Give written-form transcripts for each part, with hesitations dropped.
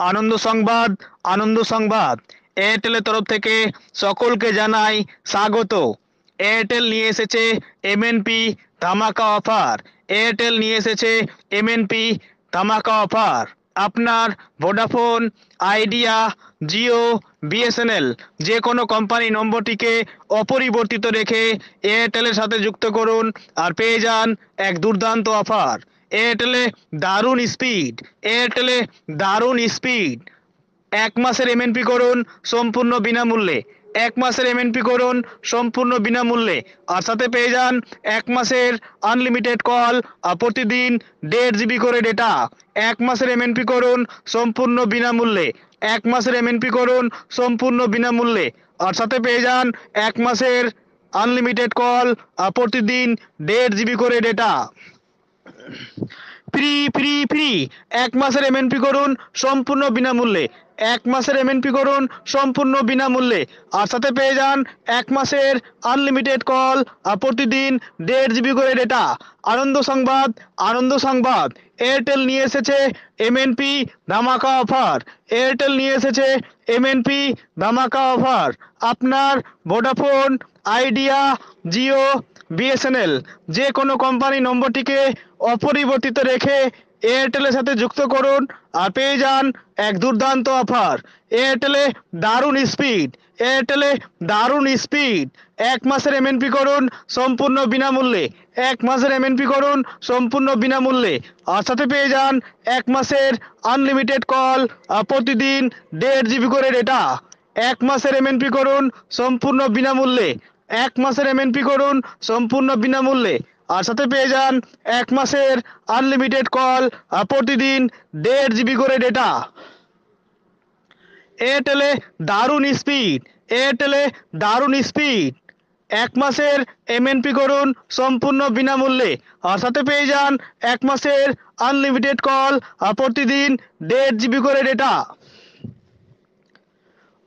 আনন্দ সংবাদ, আনন্দ সংবাদ। এয়ারটেলের তরফ থেকে সকলকে জানাই স্বাগত। এয়ারটেল নিয়ে এসেছে এমএনপি ধামাকা অফার। এয়ারটেল নিয়ে এসেছে এমএনপি ধামাকা অফার। আপনার ভোডাফোন, আইডিয়া, জিও, বিএসএনএল যে কোনো কোম্পানি নম্বরটিকে অপরিবর্তিত রেখে এয়ারটেলের সাথে যুক্ত করুন আর পেয়ে যান এক দুর্দান্ত অফার। এয়ারটেলে দারুণ স্পিড, এয়ারটেলে দারুণ স্পিড। 1 মাসের এমএনপি করুন সম্পূর্ণ বিনামূল্যে। 1 মাসের এমএনপি করুন সম্পূর্ণ বিনামূল্যে আর সাথে পেয়ে যান 1 মাসের আনলিমিটেড কল আর প্রতিদিন 1.5 জিবি করে ডেটা। 1 মাসের এমএনপি করুন সম্পূর্ণ বিনামূল্যে। 1 মাসের এমএনপি করুন সম্পূর্ণ বিনামূল্যে আর সাথে পেয়ে যান 1 মাসের আনলিমিটেড কল আর প্রতিদিন 1.5 জিবি করে ডেটা। ফ্রি ফ্রি ফ্রি 1 মাসের এমএনপি করুন সম্পূর্ণ বিনামূল্যে। 1 মাসের এমএনপি করুন সম্পূর্ণ বিনামূল্যে আর সাথে পেয়ে যান 1 মাসের আনলিমিটেড কল আর প্রতিদিন 1.5 জিবি করে ডেটা। আনন্দ সংবাদ, আনন্দ সংবাদ। এয়ারটেল নিয়ে এসেছে এমএনপি ধামাকা অফার। এয়ারটেল নিয়ে এসেছে এমএনপি ধামাকা অফার। আপনার ভোডাফোন, আইডিয়া, জিও, বিএসএনএল যে কোনো কোম্পানি নম্বরটিকে অপরিবর্তিত রেখে এয়ারটেলের সাথে যুক্ত করুন আর পেয়ে যান এক দুর্দান্ত অফার। এয়ারটেলে দারুণ স্পিড, এয়ারটেলে দারুণ স্পিড। 1 মাসের এমএনপি করুন সম্পূর্ণ বিনামূল্যে। 1 মাসের এমএনপি করুন সম্পূর্ণ বিনামূল্যে আর সাথে পেয়ে যান 1 মাসের আনলিমিটেড কল আর প্রতিদিন 1.5 জিবি করে ডেটা। 1 মাসের এমএনপি করুন সম্পূর্ণ বিনামূল্যে। 1 মাসের এমএনপি করুন সম্পূর্ণ বিনামূল্যে আর সাথে পেয়ে যান 1 মাসের আনলিমিটেড কল আর প্রতিদিন 1.5 জিবি করে ডেটা। এয়ারটেলে দারুণ স্পিড, এয়ারটেলে দারুণ স্পিড। 1 মাসের এমএনপি করুন সম্পূর্ণ বিনামূল্যে আর সাথে পেয়ে যান 1 মাসের আনলিমিটেড কল আর প্রতিদিন 1.5 জিবি করে ডেটা।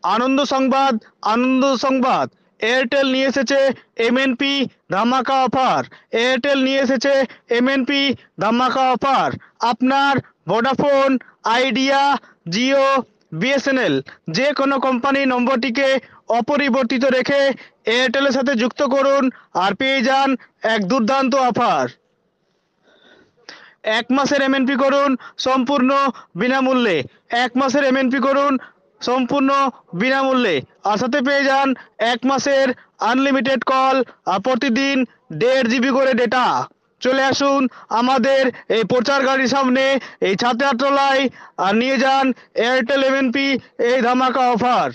আনন্দ সংবাদ, আনন্দ সংবাদ। এয়ারটেল নিয়ে এসেছে এমএনপি ধামাকা অফার। এয়ারটেল নিয়ে এসেছে এমএনপি ধামাকা অফার। আপনার ভোডাফোন, আইডিয়া, জিও, বিএসএনএল যে কোনো কোম্পানি নম্বরটিকে অপরিবর্তিত রেখে এয়ারটেলের সাথে যুক্ত করুন আর পেয়ে যান এক দুর্দান্ত অফার। 1 মাসের এমএনপি করুন সম্পূর্ণ বিনামূল্যে। 1 মাসের এমএনপি করুন সম্পূর্ণ বিনামূল্যে আর সাথে পেয়ে যান 1 মাসের আনলিমিটেড কল আর প্রতিদিন 1.5 জিবি করে ডেটা। চলে আসুন আমাদের এই প্রচার গাড়ির সামনে, এই ছাতিয়া তলায় আর নিয়ে যান এয়ারটেল এমএনপি এই ধামাকা অফার।